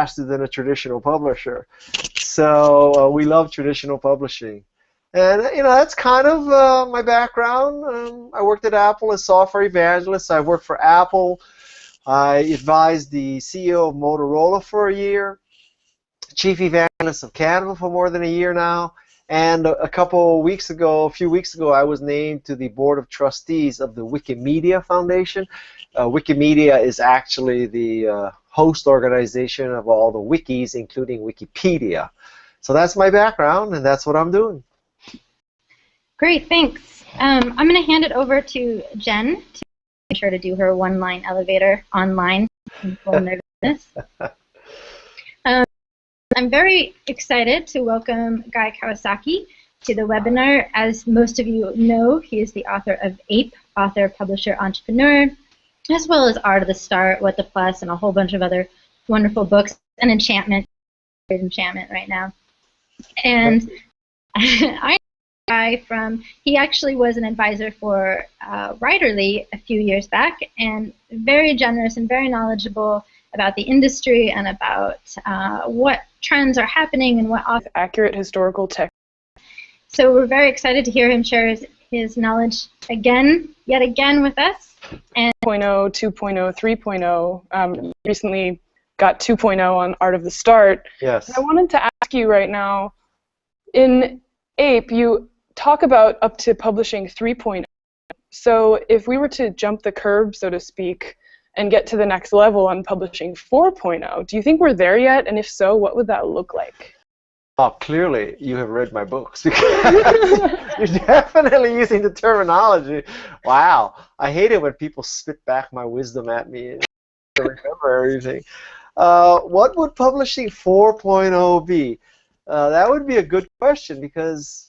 faster than a traditional publisher. So we love traditional publishing. And that's kind of my background. I worked at Apple as software evangelist. I worked for Apple. I advised the CEO of Motorola for a year, chief evangelist of Canada for more than a year now. And a few weeks ago, I was named to the board of trustees of the Wikimedia Foundation. Wikimedia is actually the host organization of all the wikis, including Wikipedia. So that's my background, and that's what I'm doing. Great, thanks. I'm going to hand it over to Jen to make sure to do her one-line elevator online in full nervousness. I'm very excited to welcome Guy Kawasaki to the webinar. As most of you know, he is the author of Ape, author, publisher, entrepreneur, as well as Art of the Start, What the Plus, and a whole bunch of other wonderful books, and Enchantment right now. And I know Guy he actually was an advisor for Writerly a few years back, and very generous and very knowledgeable about the industry and about what trends are happening and what accurate historical text. So we're very excited to hear him share his knowledge yet again with us. And 2.0, 3.0. Recently got 2.0 on Art of the Start. Yes. And I wanted to ask you right now, in Ape, you talk about up to publishing 3.0. So if we were to jump the curb, so to speak, and get to the next level on publishing 4.0, do you think we're there yet? And if so, what would that look like? Oh, clearly you have read my books, because you're definitely using the terminology. Wow, I hate it when people spit back my wisdom at me and I remember everything. What would publishing 4.0 be? That would be a good question, because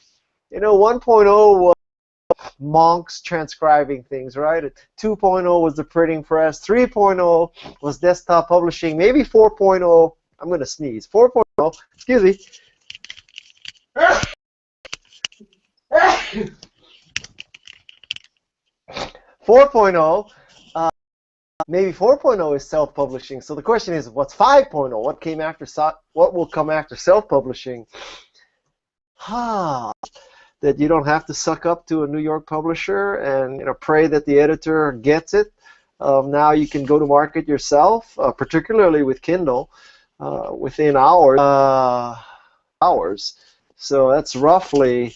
1.0 was monks transcribing things, right? 2.0 was the printing press. 3.0 was desktop publishing. Maybe 4.0. I'm going to sneeze. 4.0. Excuse me. 4.0. Maybe 4.0 is self-publishing. So the question is, what's 5.0? What will come after self-publishing? That you don't have to suck up to a New York publisher and pray that the editor gets it. Now you can go to market yourself, particularly with Kindle, within hours. So that's roughly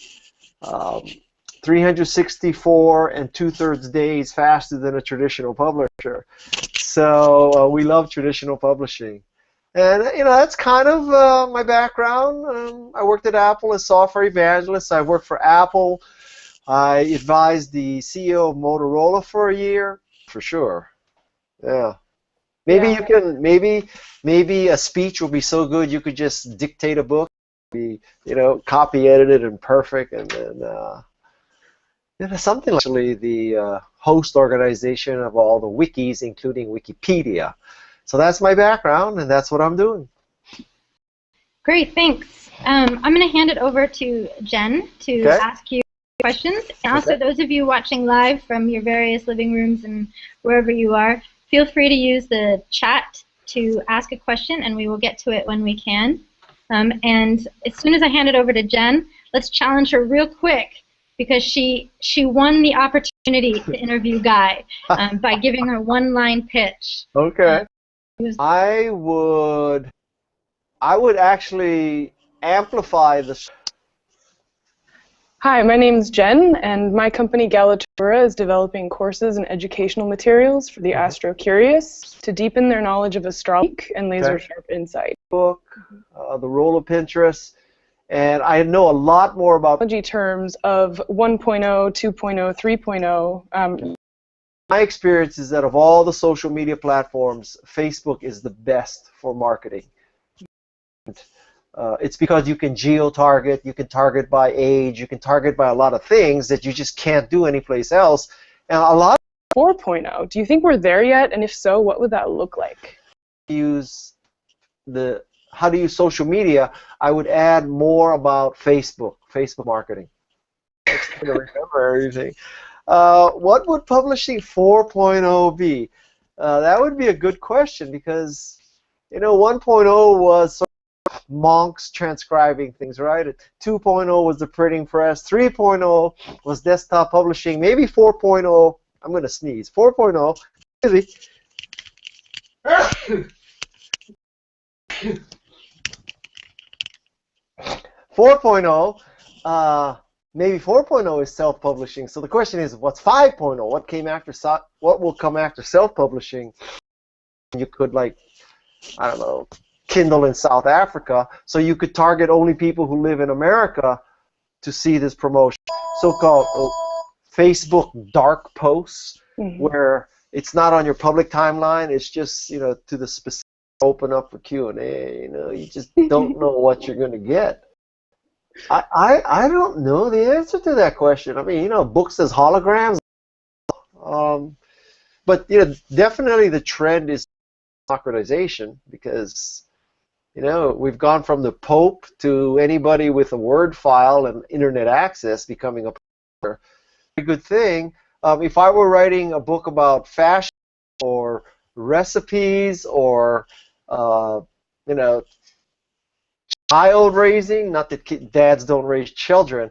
364 and 2/3 days faster than a traditional publisher. So we love traditional publishing. And that's kind of my background. I worked at Apple as software evangelist. I worked for Apple. I advised the CEO of Motorola for a year, for sure. Yeah. Maybe you can. Maybe a speech will be so good you could just dictate a book, be copy edited and perfect, and then something like actually the host organization of all the wikis, including Wikipedia. So that's my background, and that's what I'm doing. Great, thanks. I'm going to hand it over to Jen to ask you questions. And also, those of you watching live from your various living rooms and wherever you are, feel free to use the chat to ask a question, and we will get to it when we can. And as soon as I hand it over to Jen, let's challenge her real quick, because she won the opportunity to interview Guy by giving her one-line pitch. Okay. I would actually amplify the. Hi, my name's Jen, and my company Galatura is developing courses and educational materials for the astro-curious to deepen their knowledge of astrology and laser-sharp insight. Book, the role of Pinterest, and I know a lot more about terms of 1.0, 2.0, 3.0. My experience is that of all the social media platforms, Facebook is the best for marketing. It's because you can geo-target, you can target by age, you can target by a lot of things that you just can't do anyplace else. And a lot of 4.0, do you think we're there yet? And if so, what would that look like? How to use social media, I would add more about Facebook marketing. I'm going to remember everything. What would publishing 4.0 be? That would be a good question, because You know, 1.0 was sort of monks transcribing things, right? 2.0 was the printing press. 3.0 was desktop publishing. Maybe 4.0. I'm going to sneeze. 4.0. Excuse me. 4.0, maybe 4.0 is self-publishing. So the question is, what's 5.0? What came after? What will come after self-publishing? You could, like, I don't know, Kindle in South Africa, so you could target only people who live in America to see this promotion. So-called Facebook dark posts, where it's not on your public timeline. It's just, you know, to the specific. Open up for Q&A. You know, you just don't know what you're going to get. I don't know the answer to that question. I mean, you know, books as holograms. But you know, definitely the trend is democratization, because you know, we've gone from the Pope to anybody with a Word file and internet access becoming a very good thing. If I were writing a book about fashion or recipes or you know, child raising, not that dads don't raise children,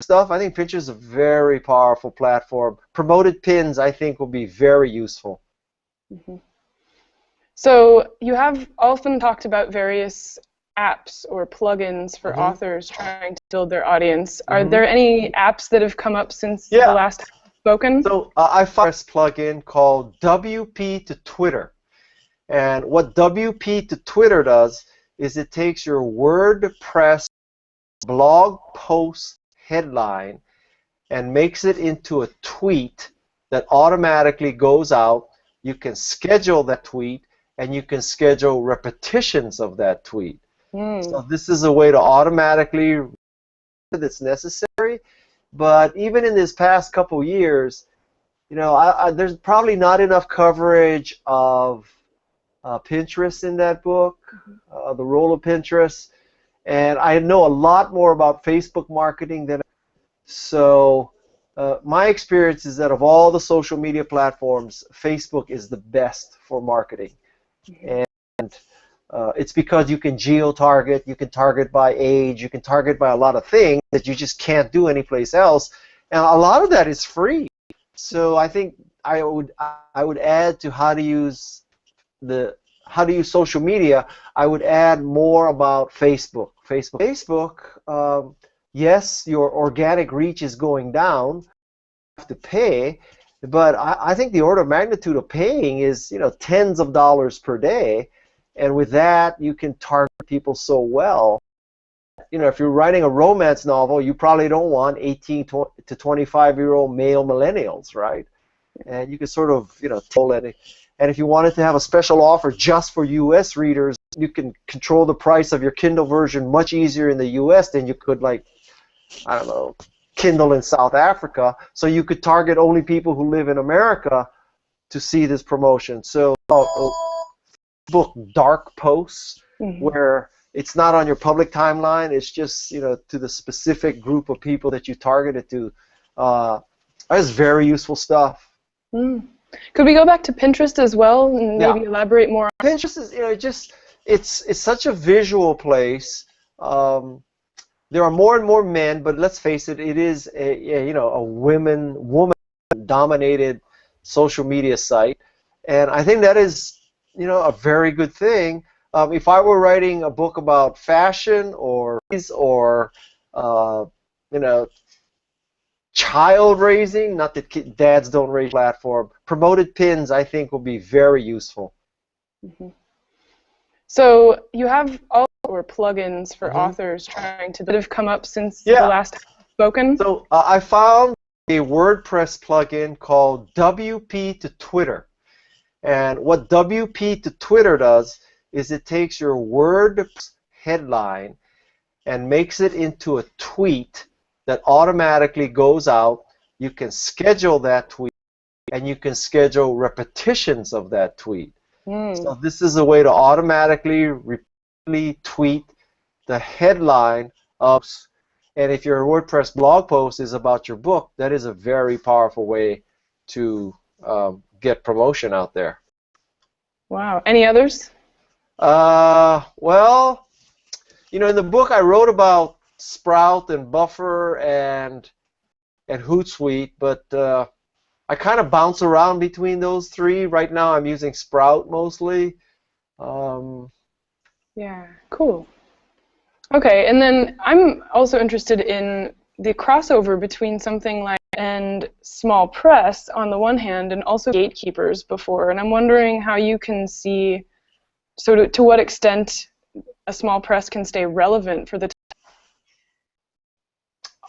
stuff, I think Pinterest is a very powerful platform. Promoted pins, I think, will be very useful. So you have often talked about various apps or plugins for authors trying to build their audience. Are there any apps that have come up since the last time you've spoken? So I found this plugin called WP to Twitter. And what WP to Twitter does is it takes your WordPress blog post headline and makes it into a tweet that automatically goes out. You can schedule that tweet, and you can schedule repetitions of that tweet. So this is a way to automatically that's necessary. But even in this past couple years, you know, there's probably not enough coverage of Pinterest in that book, the role of Pinterest, and I know a lot more about Facebook marketing than. So my experience is that of all the social media platforms, Facebook is the best for marketing, and it's because you can geo-target, you can target by age, you can target by a lot of things that you just can't do anyplace else, and a lot of that is free. So I think I would add to how to use social media. I would add more about Facebook. Facebook, yes, your organic reach is going down. You have to pay, but I think the order of magnitude of paying is, you know, tens of dollars per day, and with that you can target people so well. You know, if you're writing a romance novel, you probably don't want 18 to 25-year-old male millennials, right? And you can sort of, you know, tell it. And if you wanted to have a special offer just for U.S. readers, you can control the price of your Kindle version much easier in the U.S. than you could, like, I don't know, Kindle in South Africa. So you could target only people who live in America to see this promotion. So book dark posts, where it's not on your public timeline. It's just, you know, to the specific group of people that you targeted to. That's very useful stuff. Could we go back to Pinterest as well and maybe elaborate more? Pinterest is, you know, it's such a visual place. There are more and more men, but let's face it, it is a woman-dominated social media site, and I think that is, you know, a very good thing. If I were writing a book about fashion or you know, child raising, not that dads don't raise platform, promoted pins, I think, will be very useful. So you have all or plugins for authors trying to that have come up since the last time you've spoken? So I found a WordPress plugin called WP to Twitter. And what WP to Twitter does is it takes your WordPress headline and makes it into a tweet that automatically goes out. You can schedule that tweet, and you can schedule repetitions of that tweet. So this is a way to automatically tweet the headline of, and if your WordPress blog post is about your book, that is a very powerful way to get promotion out there. Wow. Any others? Well, in the book I wrote about Sprout and Buffer and Hootsuite, but I kind of bounce around between those three. Right now I'm using Sprout mostly. Yeah, cool. Okay, and then I'm also interested in the crossover between something like and small press on the one hand and also gatekeepers before, and I'm wondering how you can see to what extent a small press can stay relevant for the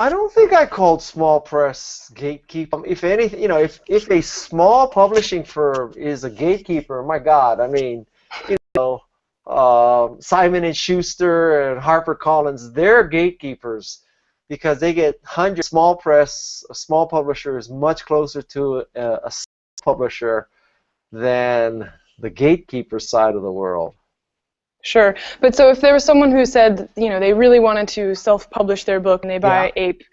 I don't think I called small press gatekeeper. If anything, if a small publishing firm is a gatekeeper, my God, I mean, Simon and Schuster and HarperCollins, they're gatekeepers because they get hundreds. Small press, a small publisher is much closer to a publisher than the gatekeeper side of the world. Sure, but so if there was someone who said, they really wanted to self-publish their book and they buy Ape,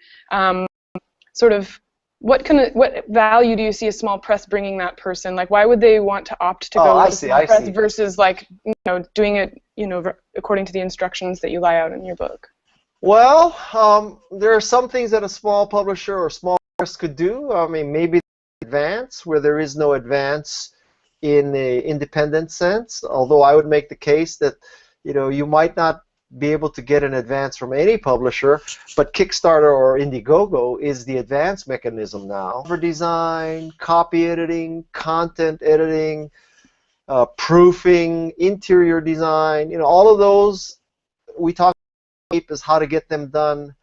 sort of, what value do you see a small press bringing that person? Like, why would they want to opt to go with a small press versus like, doing it, according to the instructions that you lay out in your book? Well, there are some things that a small publisher or small press could do. I mean, maybe advance where there is no advance in an independent sense, although I would make the case that you might not be able to get an advance from any publisher, but Kickstarter or Indiegogo is the advance mechanism now. Cover design, copy editing, content editing, proofing, interior design, all of those we talk about is how to get them done,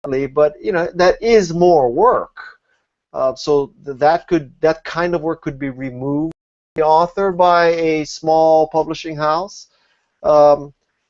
but that is more work. So that kind of work could be removed from the author by a small publishing house.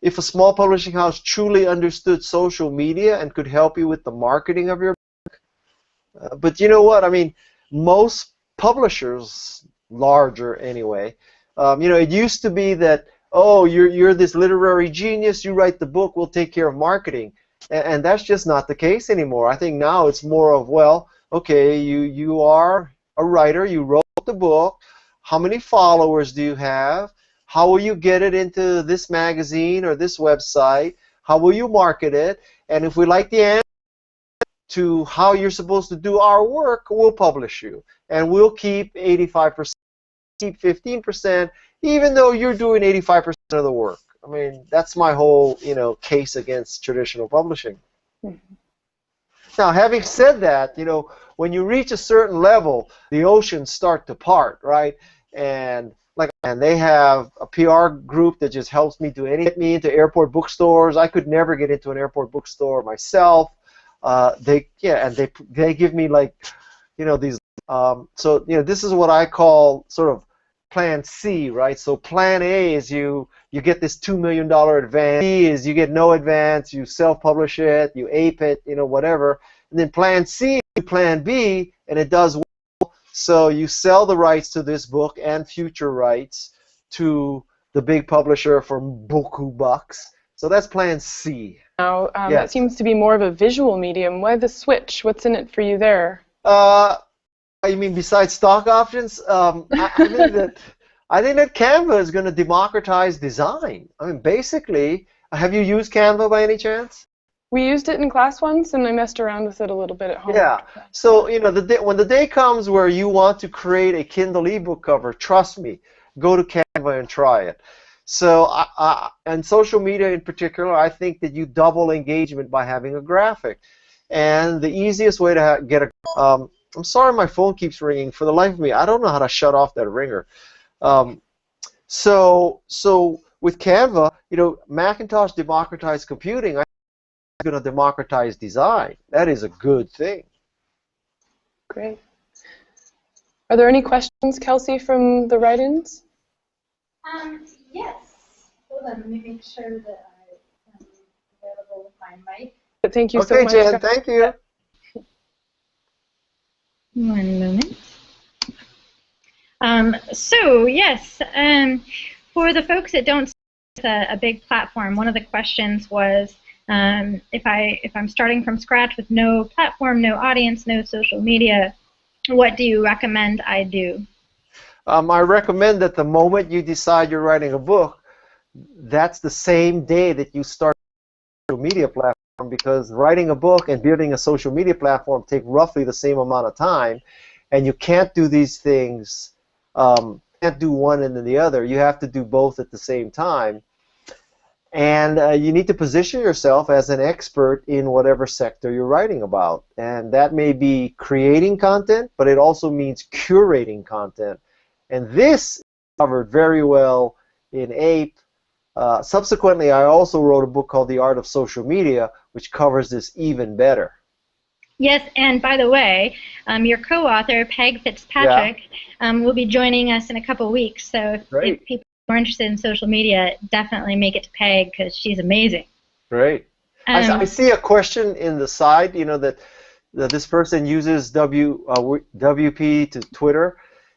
If a small publishing house truly understood social media and could help you with the marketing of your book. But you know what? I mean, most publishers, larger anyway, it used to be that, oh, you're this literary genius, you write the book, we'll take care of marketing. And that's just not the case anymore. I think now it's more of, well, okay, you are a writer, you wrote the book, how many followers do you have? How will you get it into this magazine or this website? How will you market it? And if we like the answer to how you're supposed to do our work, we'll publish you. And we'll keep 85%, keep 15%, even though you're doing 85% of the work. I mean, that's my whole, case against traditional publishing. Mm-hmm. Now, having said that, when you reach a certain level, the oceans start to part, right? And they have a PR group that just helps me do anything. Get me into airport bookstores. I could never get into an airport bookstore myself. They give me these. So this is what I call sort of Plan C, right? So Plan A is you get this $2 million advance. B is you get no advance. You self-publish it. You ape it. Whatever. And then Plan C, Plan B, and it does well. So you sell the rights to this book and future rights to the big publisher for beaucoup bucks. So that's Plan C. Now, yes. It seems to be more of a visual medium. Why the switch? What's in it for you there? You mean besides stock options? I think that Canva is going to democratize design. I mean, basically, have you used Canva by any chance? We used it in class once, and I messed around with it a little bit at home. Yeah. So when the day comes where you want to create a Kindle ebook cover, trust me, go to Canva and try it. So and social media in particular, I think that you double engagement by having a graphic. And the easiest way to get a I'm sorry, my phone keeps ringing. For the life of me, I don't know how to shut off that ringer. So with Canva, Macintosh democratized computing. Going to democratize design. That is a good thing. Great. Are there any questions, Kelsey, from the write-ins? Yes. Hold on, let me make sure that I am available with my mic. But thank you so much. Okay, Jen, thank you. One moment. So yes, for the folks that don't see a big platform, one of the questions was, if I'm starting from scratch with no platform, no audience, no social media, what do you recommend I do? I recommend that the moment you decide you're writing a book, that's the same day that you start a social media platform, because writing a book and building a social media platform take roughly the same amount of time, and you can't do these things, can't do one and then the other. You have to do both at the same time. And you need to position yourself as an expert in whatever sector you're writing about. And that may be creating content, but it also means curating content. And this is covered very well in APE. Subsequently, I also wrote a book called The Art of Social Media, which covers this even better. Yes, and by the way, your co-author, Peg Fitzpatrick, will be joining us in a couple weeks. So if people are interested in social media, definitely make it to Peg, because she's amazing. Great. I see a question in the side, that this person uses WP to Twitter,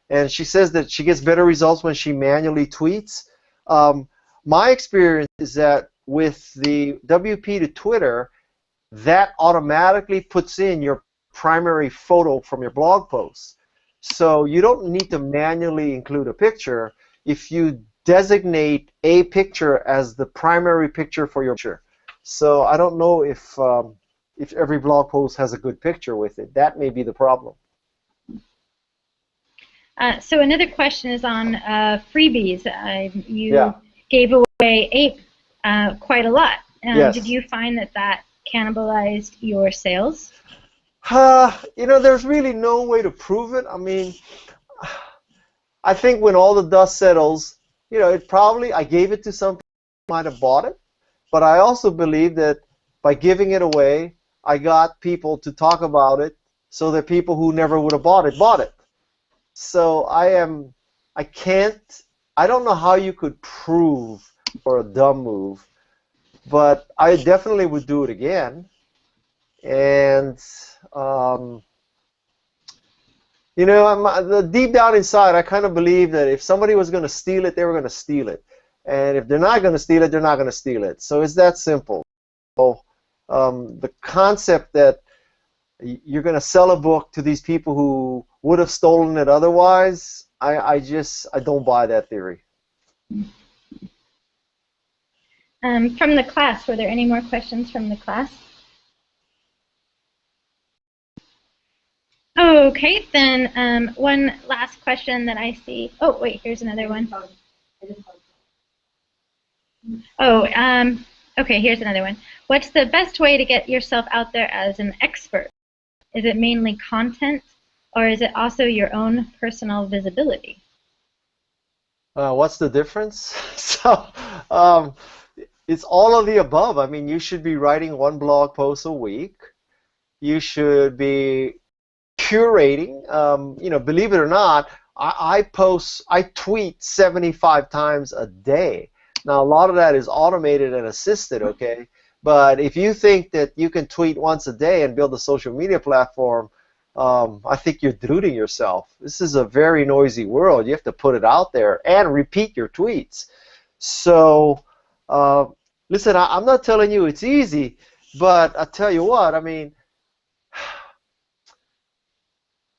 and she says that she gets better results when she manually tweets. My experience is that with the WP to Twitter, that automatically puts in your primary photo from your blog post. So you don't need to manually include a picture if you designate a picture as the primary picture for your picture. So I don't know if every blog post has a good picture with it. That may be the problem. So another question is on freebies. You gave away APE quite a lot. Yes. Did you find that cannibalized your sales? There's really no way to prove it. I mean, I think when all the dust settles, I gave it to some people who might have bought it, but I also believe that by giving it away, I got people to talk about it, so that people who never would have bought it. So I don't know how you could prove for a dumb move, but I definitely would do it again. And deep down inside, I kind of believe that if somebody was going to steal it, they were going to steal it. And if they're not going to steal it, they're not going to steal it. So it's that simple. So the concept that you're going to sell a book to these people who would have stolen it otherwise, I don't buy that theory. From the class, were there any more questions from the class? Okay, then one last question that I see. Oh, wait, here's another one. Okay, here's another one. What's the best way to get yourself out there as an expert? Is it mainly content, or is it also your own personal visibility? What's the difference? So, it's all of the above. I mean, you should be writing one blog post a week. You should be curating. Believe it or not, I tweet 75 times a day. Now, a lot of that is automated and assisted, okay? But if you think that you can tweet once a day and build a social media platform, I think you're deluding yourself. This is a very noisy world. You have to put it out there and repeat your tweets. So, listen, I'm not telling you it's easy, but I tell you what, I mean,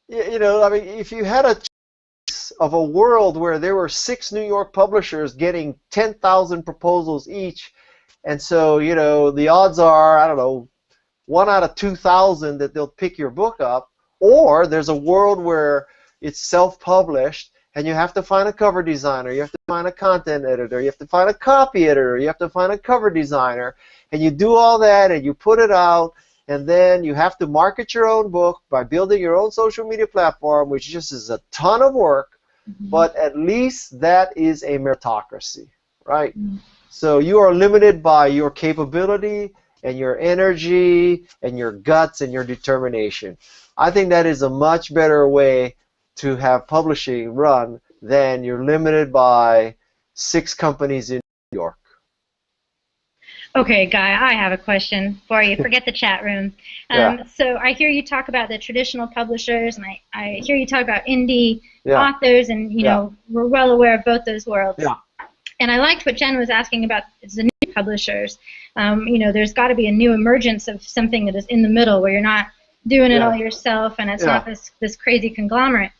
if you had a choice of a world where there were 6 New York publishers getting 10,000 proposals each, and so, the odds are, I don't know, 1 out of 2,000 that they'll pick your book up, or there's a world where it's self-published and you have to find a cover designer, you have to find a content editor, you have to find a copy editor, you have to find a cover designer, and you do all that and you put it out, and then you have to market your own book by building your own social media platform, which just is a ton of work, but at least that is a meritocracy, right? So you are limited by your capability and your energy and your guts and your determination. I think that is a much better way to have publishing run than you're limited by 6 companies in New York. Okay, Guy, I have a question for you. Forget the chat room. So I hear you talk about the traditional publishers, and I hear you talk about indie authors, and we're well aware of both those worlds. Yeah. And I liked what Jen was asking about the new publishers. There's got to be a new emergence of something that is in the middle, where you're not doing it all yourself, and it's not this crazy conglomerate.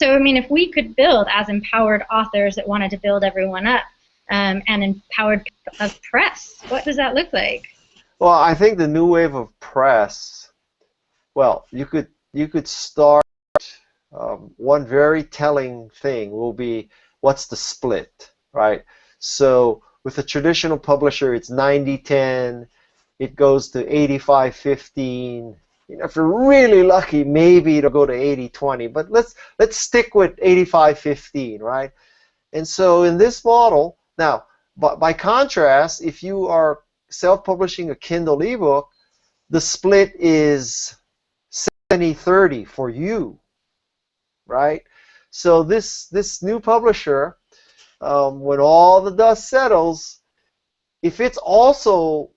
So, I mean, if we could build as empowered authors that wanted to build everyone up and empowered a press, what does that look like? Well, I think the new wave of press, well, you could start, one very telling thing will be what's the split, right? So with a traditional publisher, it's 90-10, it goes to 85-15. You know, if you're really lucky, maybe it'll go to 80-20, but let's stick with 85-15, right? And so in this model, now, by contrast, if you are self-publishing a Kindle ebook, the split is 70-30 for you, right? So this new publisher, when all the dust settles, if it's also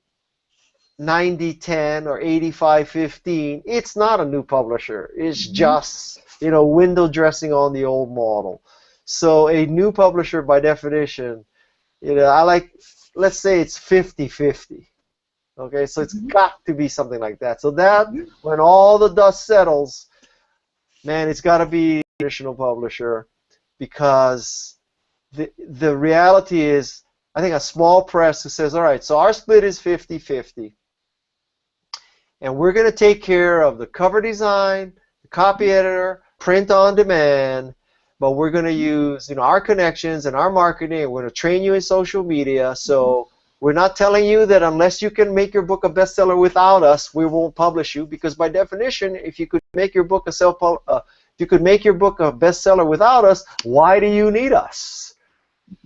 90-10 or 85-15, it's not a new publisher. It's just, you know, window dressing on the old model. So a new publisher, by definition, you know, I like, let's say it's 50-50. Okay, so it's got to be something like that. So that, when all the dust settles, man, it's got to be a traditional publisher, because the reality is, I think a small press who says, all right, so our split is 50-50, and we're going to take care of the cover design, the copy editor, print on demand, but we're going to use, you know, our connections and our marketing, and we're going to train you in social media. So we're not telling you that unless you can make your book a bestseller without us, we won't publish you, because by definition, if you could make your book a bestseller without us, why do you need us?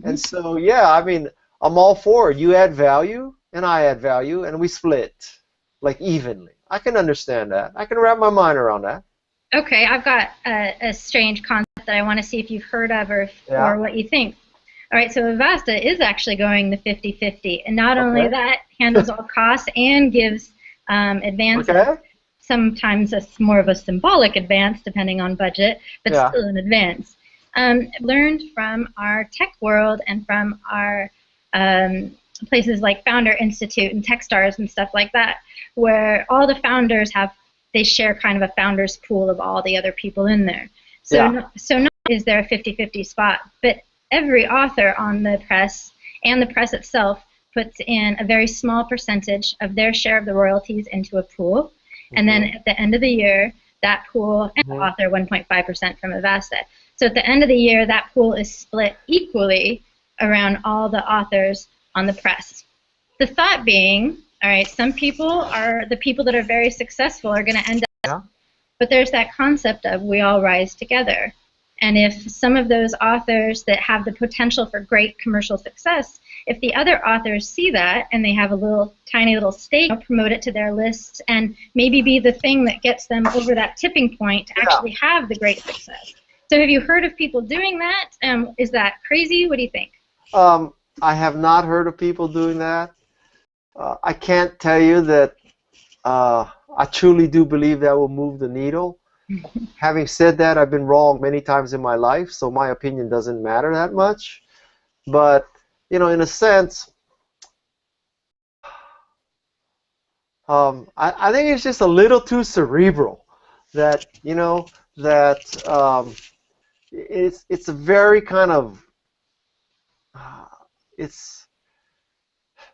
And so, yeah, I mean, I'm all for it. You add value, and I add value, and we split, like, evenly. I can understand that. I can wrap my mind around that. Okay, I've got a strange concept that I want to see if you've heard of or what you think. All right, so Avasta is actually going the 50-50, and not only that, handles all costs and gives advances. Okay. Sometimes it's more of a symbolic advance, depending on budget, but still an advance. Learned from our tech world and from our places like Founder Institute and Techstars and stuff like that, where all the founders they share kind of a founder's pool of all the other people in there. So, not is there a 50-50 spot, but every author on the press and the press itself puts in a very small percentage of their share of the royalties into a pool, and then at the end of the year, that pool and the author 1.5% from Avasta. So at the end of the year, that pool is split equally around all the authors on the press. The thought being, all right, some people are the people that are very successful are going to end up, but there's that concept of we all rise together. And if some of those authors that have the potential for great commercial success, if the other authors see that and they have a tiny little stake, promote it to their lists and maybe be the thing that gets them over that tipping point to actually have the great success. So have you heard of people doing that? Is that crazy? What do you think? I have not heard of people doing that. I can't tell you that I truly do believe that will move the needle. Having said that, I've been wrong many times in my life, so my opinion doesn't matter that much. But, you know, in a sense, I think it's just a little too cerebral. That, you know, that it's a very kind of,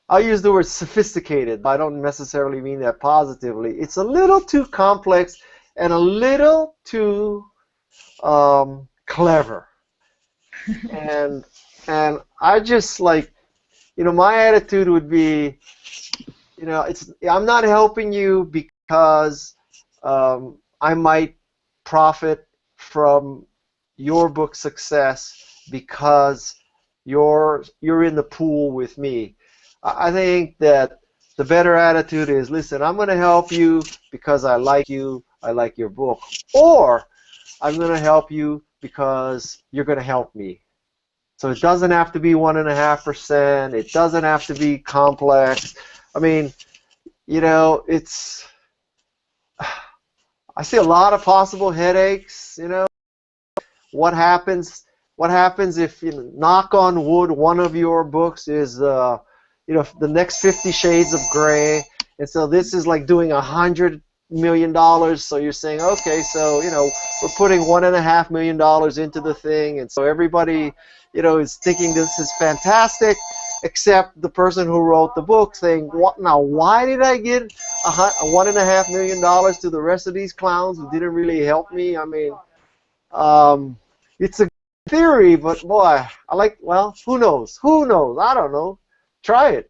I'll use the word sophisticated, but I don't necessarily mean that positively. It's a little too complex and a little too clever. and I just, like, you know, my attitude would be, you know, I'm not helping you because I might profit from your book success because you're in the pool with me. I think that the better attitude is, listen, I'm going to help you because I like you, I like your book, or I'm going to help you because you're going to help me. So it doesn't have to be 1.5%. It doesn't have to be complex. I mean, you know, I see a lot of possible headaches. You know, what happens if, you know, knock on wood, one of your books is you know, the next 50 Shades of Grey, and so this is like doing 100 million. So you're saying, okay, so we're putting $1.5 million into the thing, and so everybody is thinking this is fantastic, except the person who wrote the book saying, what now? Why did I get $1.5 million to the rest of these clowns who didn't really help me? I mean, it's a theory, but boy, well, who knows? Who knows? I don't know. Try it.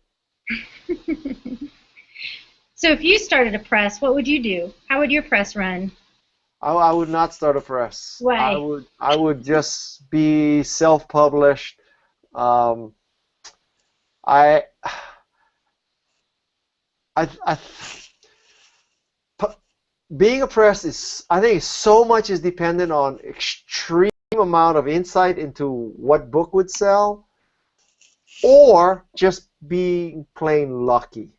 So if you started a press, what would you do? How would your press run? I would not start a press. Why? I would just be self-published. Being a press is, I think, so much is dependent on extreme amount of insight into what book would sell, or just being plain lucky.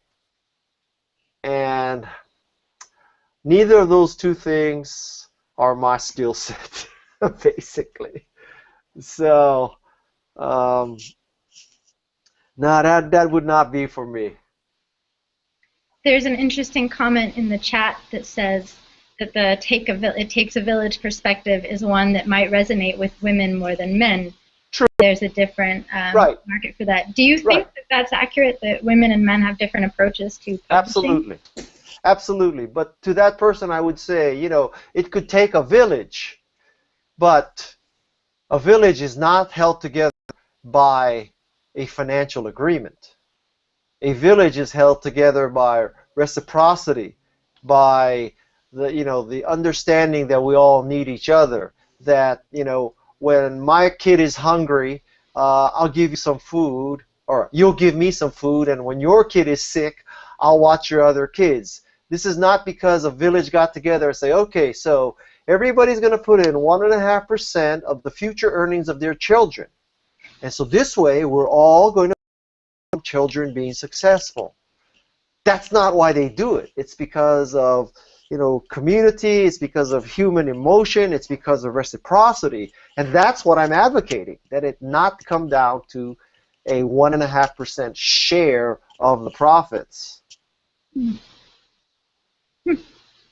And neither of those two things are my skill set, basically. So, no, that would not be for me. There's an interesting comment in the chat that says that the it takes a village perspective is one that might resonate with women more than men. True. There's a different market for that. Do you think that that's accurate, that women and men have different approaches to publishing? Absolutely. Absolutely. But to that person, I would say, it could take a village, but a village is not held together by a financial agreement. A village is held together by reciprocity, by the understanding that we all need each other, that, when my kid is hungry, I'll give you some food, or you'll give me some food, and when your kid is sick, I'll watch your other kids. This is not because a village got together and say, okay, so everybody's going to put in 1.5% of the future earnings of their children. And so this way, we're all going to have children being successful. That's not why they do it. It's because of community, it's because of human emotion, it's because of reciprocity, and that's what I'm advocating, that it not come down to a 1.5% share of the profits.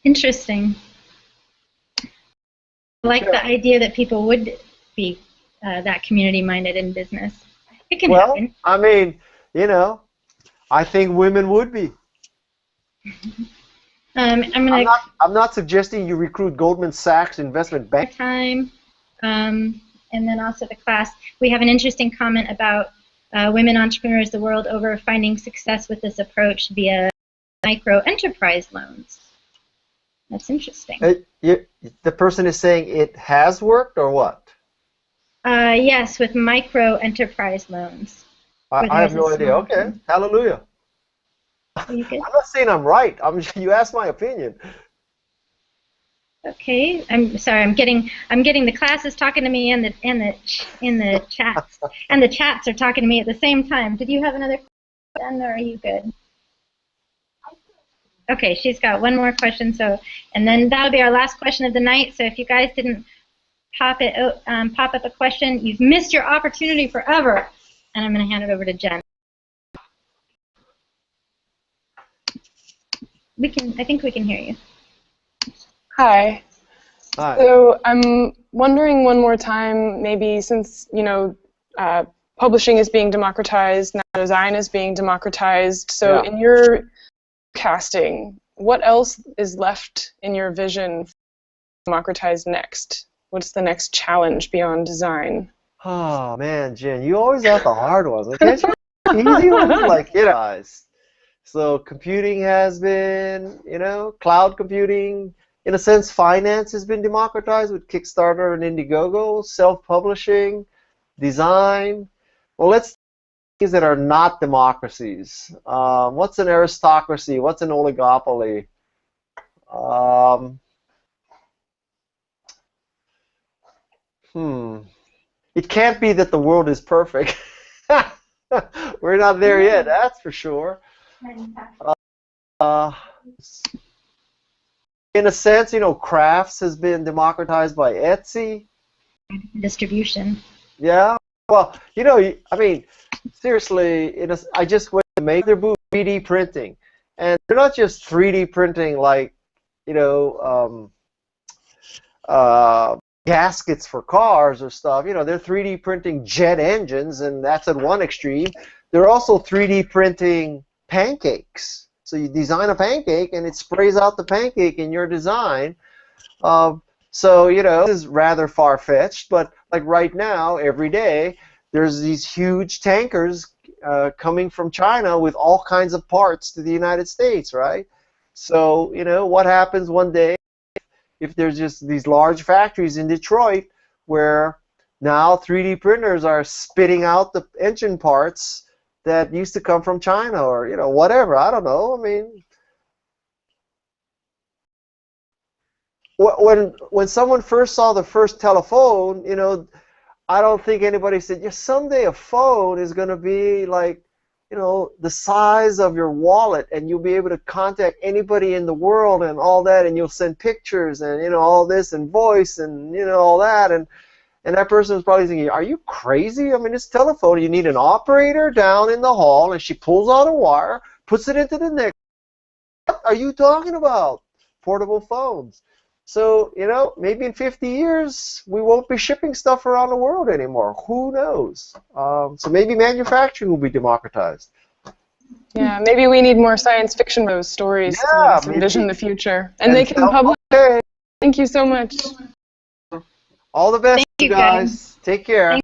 Interesting. I like the idea that people would be that community-minded in business. It can happen. I mean, I think women would be. I'm not suggesting you recruit Goldman Sachs investment bank. Time, and then also the class. We have an interesting comment about women entrepreneurs the world over finding success with this approach via micro enterprise loans. That's interesting. The person is saying it has worked, or what? Yes, with micro enterprise loans. I have no idea. Okay, hallelujah. Are you good? I'm not saying I'm right. You asked my opinion. Okay, I'm sorry. I'm getting the classes talking to me and the chats, and the chats are talking to me at the same time. Did you have another question, or are you good? Okay, she's got one more question. So, and then that'll be our last question of the night. So if you guys didn't pop up a question, you've missed your opportunity forever. And I'm going to hand it over to Jen. I think we can hear you. Hi. Hi. So I'm wondering one more time, maybe since publishing is being democratized, now design is being democratized. So in your casting, what else is left in your vision for democratized next? What's the next challenge beyond design? Oh man, Jen, you always have the hard ones. Can't you easy ones? Like guys. So computing has been, cloud computing. In a sense, finance has been democratized with Kickstarter and Indiegogo. Self-publishing, design. Well, let's things that are not democracies. What's an aristocracy? What's an oligopoly? It can't be that the world is perfect. We're not there yet, that's for sure. In a sense, crafts has been democratized by Etsy. Distribution. Yeah. Well, I mean, seriously, I just went to make their booth 3D printing, and they're not just 3D printing like you know, gaskets for cars or stuff. You know, they're 3D printing jet engines, and that's at one extreme. They're also 3D printing pancakes. So you design a pancake, and it sprays out the pancake in your design. So, you know, this is rather far-fetched, but like right now, every day, there's these huge tankers coming from China with all kinds of parts to the United States, right? So, you know, what happens one day if there's just these large factories in Detroit where now 3D printers are spitting out the engine parts that used to come from China, or, you know, whatever, I don't know. I mean, when someone first saw the first telephone, you know, I don't think anybody said, yeah, someday a phone is going to be like, you know, the size of your wallet, and you'll be able to contact anybody in the world and all that, and you'll send pictures and, you know, all this, and voice and, you know, all that, and that person was probably thinking, are you crazy? I mean, it's telephone. You need an operator down in the hall, and she pulls out a wire, puts it into the neck. What are you talking about? Portable phones. So, you know, maybe in 50 years, we won't be shipping stuff around the world anymore. Who knows? So maybe manufacturing will be democratized. Yeah, maybe we need more science fiction those stories to envision the future. And they can publish. Okay. Thank you so much. All the best, Thank you guys. Take care.